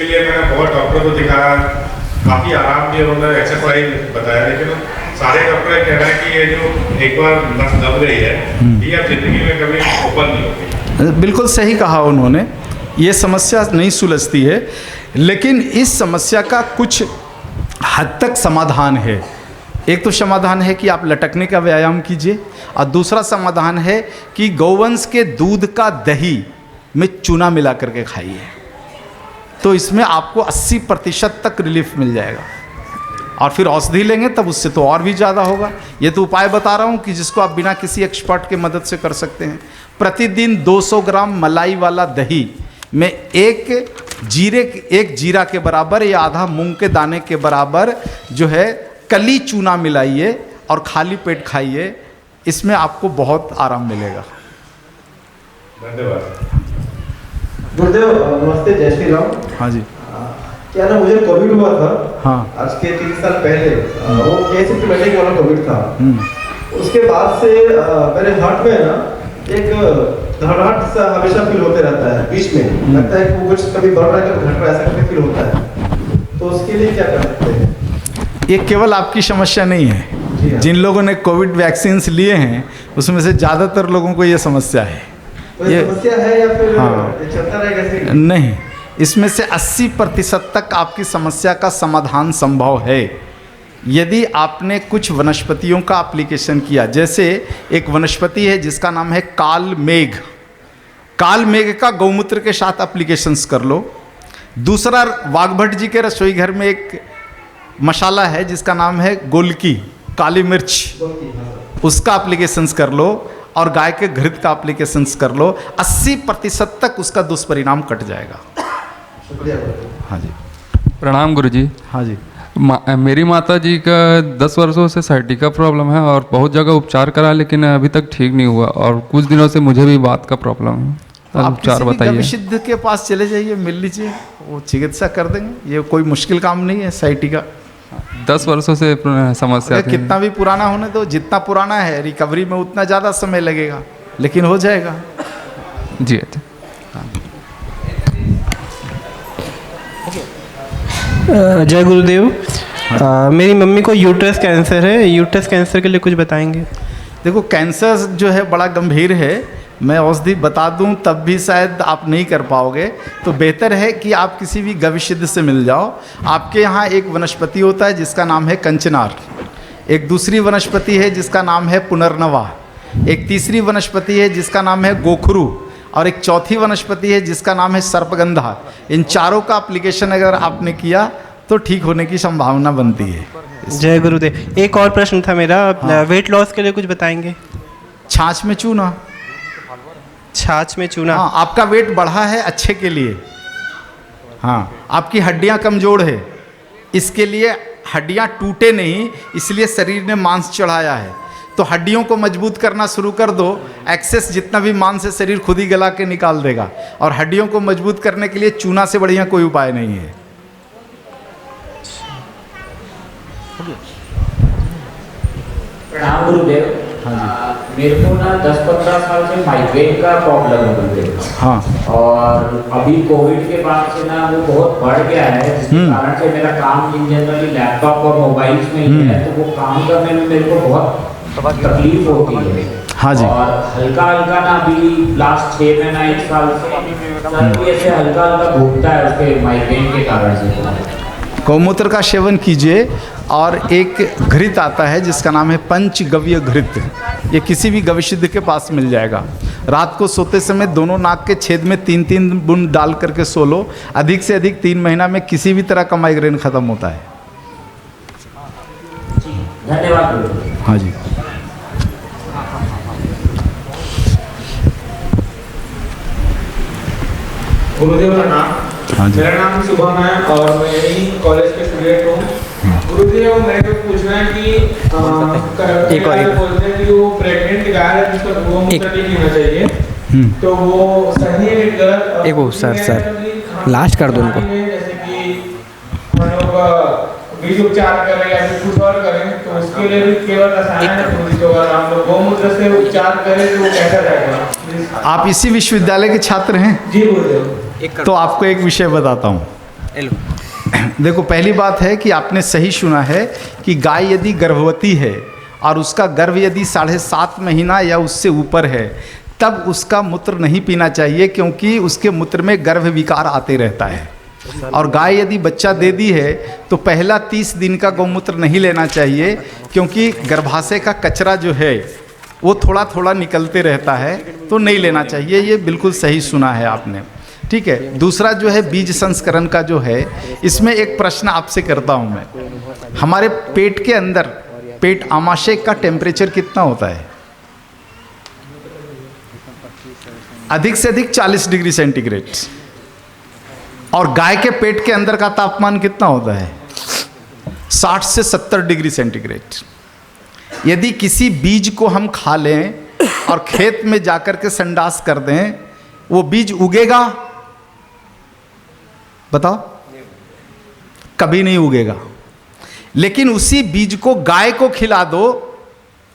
के लिए मैंने बहुत डॉक्टर को दिखाया, काफ़ी आराम दिया, उन्होंने एक्सरसाइज बताया, लेकिन सारे डॉक्टर कह रहे हैं कि ये जो एक बार नस दब गई है ये अब जिंदगी में कभी ओपन नहीं होगी। बिल्कुल सही कहा उन्होंने, ये समस्या नहीं सुलझती है, लेकिन इस समस्या का कुछ हद तक समाधान है। एक तो समाधान है कि आप लटकने का व्यायाम कीजिए, और दूसरा समाधान है कि गौवंश के दूध का दही में चूना मिला करके खाइए, तो इसमें आपको 80% तक रिलीफ मिल जाएगा। और फिर औषधि लेंगे तब उससे तो और भी ज़्यादा होगा। ये तो उपाय बता रहा हूँ कि जिसको आप बिना किसी एक्सपर्ट के मदद से कर सकते हैं। प्रतिदिन 200 ग्राम मलाई वाला दही में एक जीरा के बराबर या आधा मूंग के दाने के बराबर जो है कली चूना मिलाइए और खाली पेट खाइए, इसमें आपको बहुत आराम मिलेगा। धन्यवाद। गुरुदेव नमस्ते, जय श्री राम। हाँ जी। क्या ना, मुझे कोविड हुआ था। हाँ। आज के 3 साल पहले वो एसिम्प्टोमेटिक वाला कोविड था। उसके बाद से मेरे हार्ट में ना एक धड़ाहट सा हमेशा फील होते रहता है, बीच में लगता है कि कुछ कभी बढ़ रहा है कभी घट रहा है, ऐसा करके फील होता है। तो उसके लिए क्या कर सकते हैं? ये केवल आपकी समस्या नहीं है, जिन लोगों ने कोविड वैक्सीन्स लिए हैं उसमें से ज़्यादातर लोगों को ये समस्या है। ये समस्या है या फिर हाँ, चलता रहेगा ऐसे? नहीं, इसमें से 80% तक आपकी समस्या का समाधान संभव है यदि आपने कुछ वनस्पतियों का एप्लीकेशन किया। जैसे एक वनस्पति है जिसका नाम है काल मेघ, काल मेघ का गौमूत्र के साथ एप्लीकेशंस कर लो। दूसरा, वाघभट्ट जी के रसोई घर में एक मसाला है जिसका नाम है गोलकी, काली मिर्च, उसका एप्लीकेशंस कर लो, और गाय के घृत का एप्लीकेशंस कर लो। 80% तक उसका दुष्परिणाम कट जाएगा। हाँ जी। प्रणाम गुरुजी। हाँ जी। मेरी माता जी का 10 वर्षों से साइटिका प्रॉब्लम है और बहुत जगह उपचार करा, लेकिन अभी तक ठीक नहीं हुआ, और कुछ दिनों से मुझे भी बात का प्रॉब्लम है। तो आप उपचार किसी भी बताइए। गविसिद्ध के पास चले जाइए, मिल लीजिए, वो चिकित्सा कर देंगे। ये कोई मुश्किल काम नहीं है। साइटिका 10 वर्षों से समस्या थी। कितना भी पुराना होने दो, जितना पुराना है रिकवरी में उतना ज़्यादा समय लगेगा, लेकिन हो जाएगा। जी अच्छा। जय गुरुदेव। मेरी मम्मी को यूट्रस कैंसर है, यूट्रस कैंसर के लिए कुछ बताएंगे? देखो, कैंसर जो है बड़ा गंभीर है, मैं औषधि बता दूं तब भी शायद आप नहीं कर पाओगे, तो बेहतर है कि आप किसी भी गविसिद्ध से मिल जाओ। आपके यहाँ एक वनस्पति होता है जिसका नाम है कंचनार, एक दूसरी वनस्पति है जिसका नाम है पुनर्नवा, एक तीसरी वनस्पति है जिसका नाम है गोखरू, और एक चौथी वनस्पति है जिसका नाम है सर्पगंधा। इन चारों का एप्लीकेशन अगर आपने किया तो ठीक होने की संभावना बनती है। जय गुरुदेव। एक और प्रश्न था मेरा। हाँ। वेट लॉस के लिए कुछ बताएंगे? छाछ में चूना। छाछ में चूना? हाँ, आपका वेट बढ़ा है अच्छे के लिए। हाँ, आपकी हड्डियाँ कमज़ोर है, इसके लिए हड्डियाँ टूटे नहीं, इसलिए शरीर ने मांस चढ़ाया है, तो हड्डियों को मजबूत करना शुरू कर दो। एक्सेस जितना भी मांस है शरीर खुद ही गला के निकाल देगा, और हड्डियों को मजबूत करने के लिए चूना से बढ़िया कोई उपाय नहीं है। प्रणाम गुरुदेव। मेरे को ना 10-15 साल से माइग्रेन का प्रॉब्लम है गुरुदेव। हाँ। और अभी कोविड के बाद से ना वो बहुत बढ़ गया है, जिसके कारण से मेरा काम इन जनरली लैपटॉप और मोबाइल्स में ही है, तो वो काम करने में मेरे को बहुत तकलीफ होती है। हाँ जी। और हल्का हल्का ना अभी लास्ट 6 महीना 1 साल से ऐसे हल्का हल्का घूमता है उसके माइग्रेन के कारण से। गौमूत्र का सेवन कीजिए, और एक घृत आता है जिसका नाम है पंचगव्य घृत, ये किसी भी गविसिद्ध के पास मिल जाएगा। रात को सोते समय दोनों नाक के छेद में 3-3 बूंद डाल करके सो लो, अधिक से अधिक 3 महीना में किसी भी तरह का माइग्रेन खत्म होता है। धन्यवाद गुरुदेव। हाँ जी। गुरुदेव का नाम। हाँ जी। मेरा नाम शुभम है और मैं यही कॉलेज के स्टूडेंट हूँ। गुरुदेव मेरे को पूछना है कि एक बोलते हैं कि वो प्रेग्नेंट गाय है जिसका गोमूत्र नहीं होना चाहिए, तो वो सही है कि गलत? एक वो सर लास्ट कर दो उनको। जैसे कि हम लोग बीज उपचार करें या फिर कुछ और करें, तो उसके लिए भी केवल रसायन है, तो अगर हम लोग गोमूत्र से उपचार करें तो वो कैसा रहेगा? आप इसी विश्वविद्यालय के छात्र हैं? जी गुरुदेव। तो आपको एक विषय बताता हूँ। देखो, पहली बात है कि आपने सही सुना है कि गाय यदि गर्भवती है और उसका गर्भ यदि 7.5 महीना या उससे ऊपर है, तब उसका मूत्र नहीं पीना चाहिए, क्योंकि उसके मूत्र में गर्भ विकार आते रहता है। और गाय यदि बच्चा दे दी है तो पहला 30 दिन का गौमूत्र नहीं लेना चाहिए, क्योंकि गर्भाशय का कचरा जो है वो थोड़ा थोड़ा निकलते रहता है, तो नहीं लेना चाहिए। ये बिल्कुल सही सुना है आपने, ठीक है। दूसरा जो है बीज संस्करण का जो है, इसमें एक प्रश्न आपसे करता हूँ मैं। हमारे पेट के अंदर, पेट आमाशय का टेम्परेचर कितना होता है? अधिक से अधिक 40 डिग्री सेंटीग्रेड। और गाय के पेट के अंदर का तापमान कितना होता है? 60 से 70 डिग्री सेंटीग्रेड। यदि किसी बीज को हम खा लें और खेत में जाकर के संडास कर दें, वो बीज उगेगा? बताओ, कभी नहीं उगेगा। लेकिन उसी बीज को गाय को खिला दो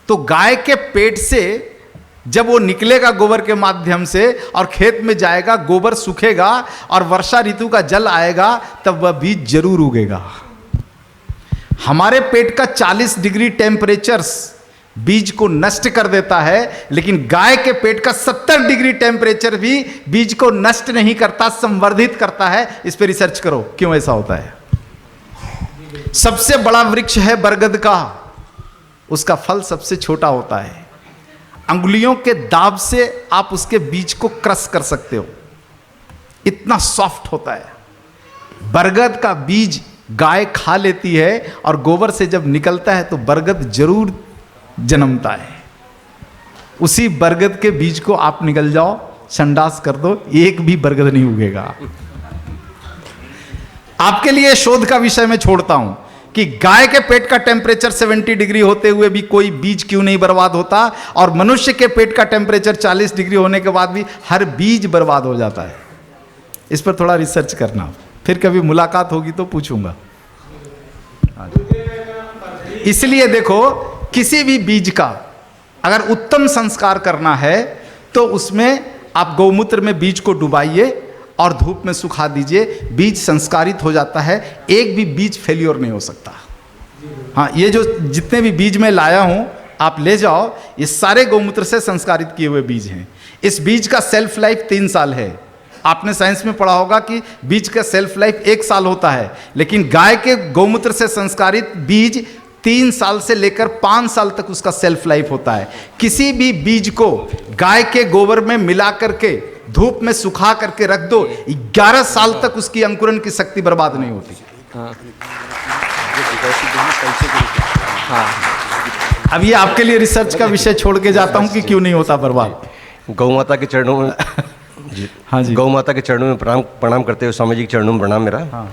तो गाय के पेट से जब वो निकलेगा गोबर के माध्यम से और खेत में जाएगा, गोबर सूखेगा और वर्षा ऋतु का जल आएगा, तब वह बीज जरूर उगेगा। हमारे पेट का 40 डिग्री टेम्परेचर बीज को नष्ट कर देता है, लेकिन गाय के पेट का 70 डिग्री टेम्परेचर भी बीज को नष्ट नहीं करता, संवर्धित करता है। इस पे रिसर्च करो क्यों ऐसा होता है। सबसे बड़ा वृक्ष है बरगद का, उसका फल सबसे छोटा होता है। अंगुलियों के दाब से आप उसके बीज को क्रश कर सकते हो, इतना सॉफ्ट होता है। बरगद का बीज गाय खा लेती है और गोबर से जब निकलता है तो बरगद जरूर जन्मता है। उसी बरगद के बीज को आप निकल जाओ, संडास कर दो, एक भी बरगद नहीं उगेगा। आपके लिए शोध का विषय मैं छोड़ता हूं कि गाय के पेट का टेम्परेचर 70 डिग्री होते हुए भी कोई बीज क्यों नहीं बर्बाद होता, और मनुष्य के पेट का टेम्परेचर 40 डिग्री होने के बाद भी हर बीज बर्बाद हो जाता है। इस पर थोड़ा रिसर्च करना, फिर कभी मुलाकात होगी तो पूछूंगा। इसलिए देखो, किसी भी बीज का अगर उत्तम संस्कार करना है तो उसमें आप गौमूत्र में बीज को डुबाइए और धूप में सुखा दीजिए, बीज संस्कारित हो जाता है। एक भी बीज फेल्योर नहीं हो सकता। हाँ, ये जो जितने भी बीज मैं लाया हूँ आप ले जाओ, ये सारे गौमूत्र से संस्कारित किए हुए बीज हैं। इस बीज का सेल्फ लाइफ 3 साल है। आपने साइंस में पढ़ा होगा कि बीज का सेल्फ लाइफ 1 साल होता है, लेकिन गाय के गौमूत्र से संस्कारित बीज 3 साल से लेकर 5 साल तक उसका सेल्फ लाइफ होता है। किसी भी बीज को गाय के गोबर में मिला करके धूप में सुखा करके रख दो, 11 साल तक उसकी अंकुरन की शक्ति बर्बाद नहीं होती। अब ये आपके लिए रिसर्च का विषय छोड़ के जाता हूं कि क्यों नहीं होता बर्बाद। गौ माता के चरणों में हाँ जी, गौ माता के चरणों में प्रणाम करते हुए स्वामी जी के चरणों में प्रणाम मेरा। हाँ।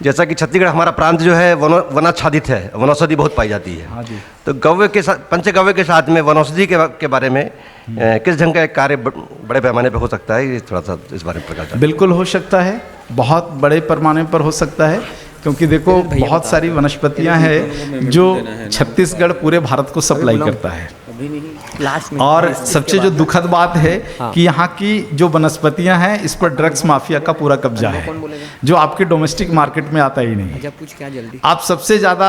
जैसा कि छत्तीसगढ़ हमारा प्रांत जो है वनाच्छादित है, वनौषधि बहुत पाई जाती है। हाँ जी। तो गव्य के साथ, पंचगव्य के साथ में वनौषधि के बारे में किस ढंग का एक कार्य बड़े पैमाने पर हो सकता है, ये थोड़ा सा इस बारे में प्रकाश डालें। बिल्कुल हो सकता है, बहुत बड़े पैमाने पर हो सकता है, क्योंकि देखो बहुत सारी वनस्पतियां हैं जो छत्तीसगढ़ पूरे भारत को सप्लाई करता है। और सबसे जो दुखद बात है कि यहाँ की जो वनस्पतियां हैं इस पर ड्रग्स माफिया का पूरा कब्जा है, जो आपके डोमेस्टिक मार्केट में आता ही नहीं। आप सबसे ज़्यादा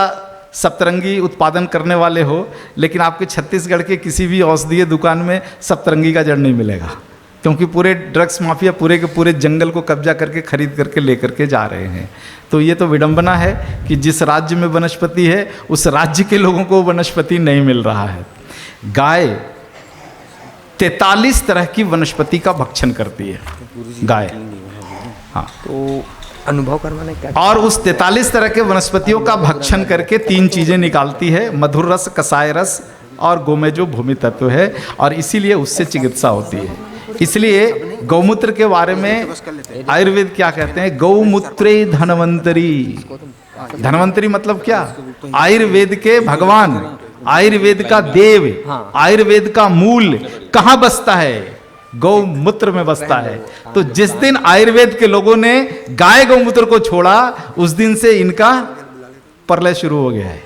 सप्तरंगी उत्पादन करने वाले हो, लेकिन आपके छत्तीसगढ़ के किसी भी औषधीय दुकान में सप्तरंगी का जड़ नहीं मिलेगा, क्योंकि पूरे ड्रग्स माफिया पूरे के पूरे जंगल को कब्जा करके खरीद करके लेकर के जा रहे हैं। तो ये तो विडंबना है कि जिस राज्य में वनस्पति है उस राज्य के लोगों को वनस्पति नहीं मिल रहा है। गाय 43 तरह की वनस्पति का भक्षण करती है गाय। हाँ, तो अनुभव करवाना क्या, और उस 43 तरह के वनस्पतियों का भक्षण करके 3 चीजें निकालती है, मधुर रस, कसाय रस और गोमेज जो भूमि तत्व है, और इसीलिए उससे चिकित्सा होती है। इसलिए गौमूत्र के बारे में आयुर्वेद क्या कहते हैं, गौमूत्रे धनवंतरी। धनवंतरी मतलब क्या? आयुर्वेद के भगवान, आयुर्वेद का देव, आयुर्वेद का मूल कहाँ बसता है? गौमूत्र में बसता है। तो जिस दिन आयुर्वेद के लोगों ने गाय गौमूत्र को छोड़ा, उस दिन से इनका प्रलय शुरू हो गया है।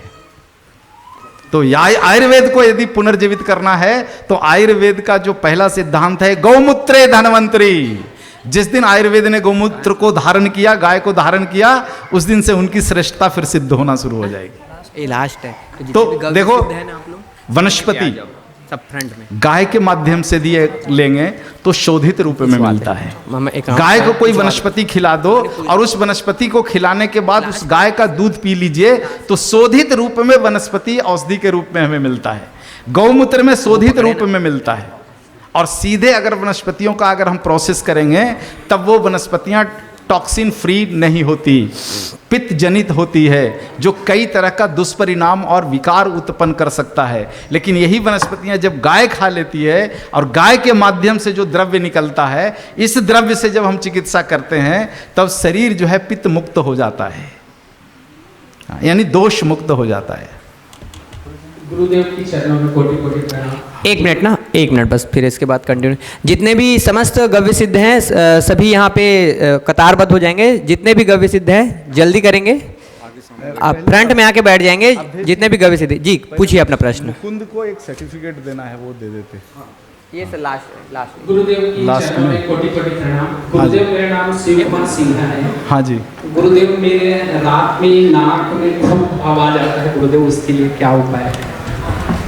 तो आयुर्वेद को यदि पुनर्जीवित करना है तो आयुर्वेद का जो पहला सिद्धांत है गौमूत्रे धनवंतरी, जिस दिन आयुर्वेद ने गौमूत्र को धारण किया, गाय को धारण किया, उस दिन से उनकी श्रेष्ठता फिर सिद्ध होना शुरू हो जाएगी। ये लास्ट है तो जितने भी गव्य देखो, सिद्ध है ना आप लोग वनस्पति सब फ्रंट में गाय के माध्यम से दिए लेंगे तो शोधित रूप में मिलता है। गाय को कोई वनस्पति खिला दो और उस वनस्पति को खिलाने के बाद उस गाय का दूध पी लीजिए तो शोधित रूप में वनस्पति औषधि के रूप में हमें मिलता है। गौमूत्र में शोधित रूप में मिलता है। और सीधे अगर वनस्पतियों का अगर हम प्रोसेस करेंगे तब वो वनस्पतियां टॉक्सिन फ्री नहीं होती, पित्त जनित होती है, जो कई तरह का दुष्परिणाम और विकार उत्पन्न कर सकता है। लेकिन यही वनस्पतियां जब गाय खा लेती है और गाय के माध्यम से जो द्रव्य निकलता है, इस द्रव्य से जब हम चिकित्सा करते हैं तब शरीर जो है पित्त मुक्त हो जाता है, यानी दोष मुक्त हो जाता है। गुरुदेव की चरणों में कोटि कोटि प्रणाम। एक मिनट बस, फिर इसके बाद कंटिन्यू। जितने भी समस्त गव्य सिद्ध हैं सभी यहाँ पे कतारबद्ध हो जाएंगे। जितने भी गव्य सिद्ध हैं जल्दी करेंगे, आप फ्रंट में आके बैठ जाएंगे। जितने भी गव्य सिद्ध, जी पूछिए अपना प्रश्न। मुकुंद को एक सर्टिफिकेट देना है, वो दे देते। ये सर लास्ट गुरुदेव की चरणों में कोटि कोटि प्रणाम। गुरुदेव मेरा नाम शिव कुमार सिन्हा है। हाँ जी। गुरुदेव मेरे रात में नाक में बहुत आवाज आता है, गुरुदेव उसके लिए क्या उपाय है?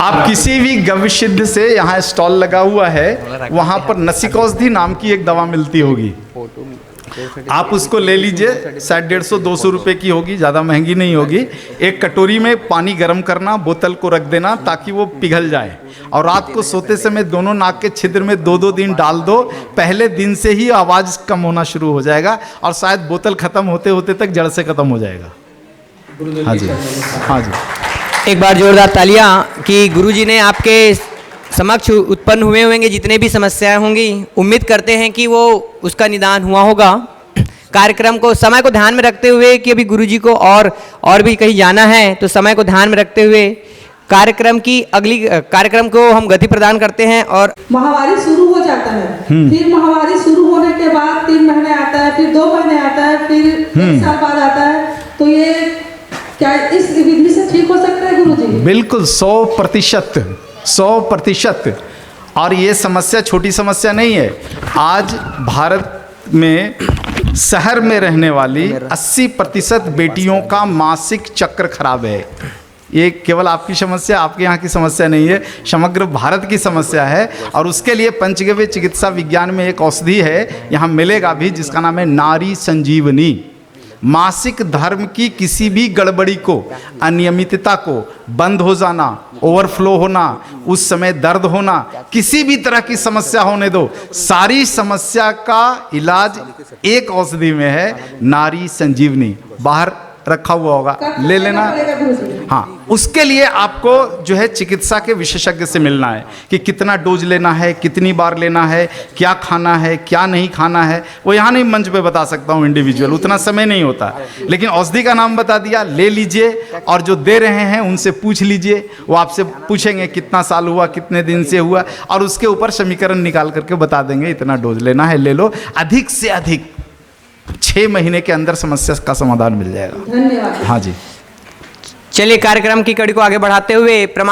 आप किसी भी गव्य सिद्ध से, यहाँ स्टॉल लगा हुआ है, वहाँ पर नसिकौषधि नाम की एक दवा मिलती होगी, आप उसको ले लीजिए। शायद 150-200 रुपए की होगी, ज़्यादा महंगी नहीं होगी। एक कटोरी में पानी गर्म करना, बोतल को रख देना ताकि वो पिघल जाए, और रात को सोते समय दोनों नाक के छिद्र में 2-2 दिन डाल दो। पहले दिन से ही आवाज़ कम होना शुरू हो जाएगा और शायद बोतल ख़त्म होते होते तक जड़ से ख़त्म हो जाएगा। हाँ जी, हाँ जी। एक बार जोरदार तालियां कि गुरुजी ने आपके समक्ष उत्पन्न हुए होंगे जितने भी समस्याएं होंगी, उम्मीद करते हैं कि वो उसका निदान हुआ होगा। कार्यक्रम को, समय को ध्यान में रखते हुए कि अभी गुरुजी को और भी कहीं जाना है, तो समय को ध्यान में रखते हुए कार्यक्रम को हम गति प्रदान करते हैं। और महामारी शुरू हो जाता है, फिर महामारी शुरू होने के बाद 3 महीने आता है, फिर 2 महीने आता है, फिर 1 साल बाद आता है। तो ये क्या इस विधि से ठीक हो सकता है गुरुजी? बिल्कुल 100%। और ये समस्या छोटी समस्या नहीं है। आज भारत में शहर में रहने वाली 80% बेटियों का मासिक चक्र खराब है। ये केवल आपकी समस्या, आपके यहाँ की समस्या नहीं है, समग्र भारत की समस्या है। और उसके लिए पंचगव्य चिकित्सा विज्ञान में एक औषधि है, यहाँ मिलेगा भी, जिसका नाम है नारी संजीवनी। मासिक धर्म की किसी भी गड़बड़ी को, अनियमितता को, बंद हो जाना, ओवरफ्लो होना, उस समय दर्द होना, किसी भी तरह की समस्या होने दो, सारी समस्या का इलाज एक औषधि में है, नारी संजीवनी। बाहर रखा हुआ होगा, ले लेना। हाँ, उसके लिए आपको जो है चिकित्सा के विशेषज्ञ से मिलना है कि कितना डोज लेना है, कितनी बार लेना है, क्या खाना है, क्या नहीं खाना है। वो यहाँ नहीं मंच पे बता सकता हूँ इंडिविजुअल, उतना समय नहीं होता। लेकिन औषधि का नाम बता दिया, ले लीजिए। और जो दे रहे हैं उनसे पूछ लीजिए, वो आपसे पूछेंगे कितना साल हुआ, कितने दिन से हुआ, और उसके ऊपर समीकरण निकाल करके बता देंगे इतना डोज लेना है, ले लो। अधिक से अधिक 6 महीने के अंदर समस्या का समाधान मिल जाएगा। धन्यवाद। हाँ जी। चलिए कार्यक्रम की कड़ी को आगे बढ़ाते हुए प्रमाण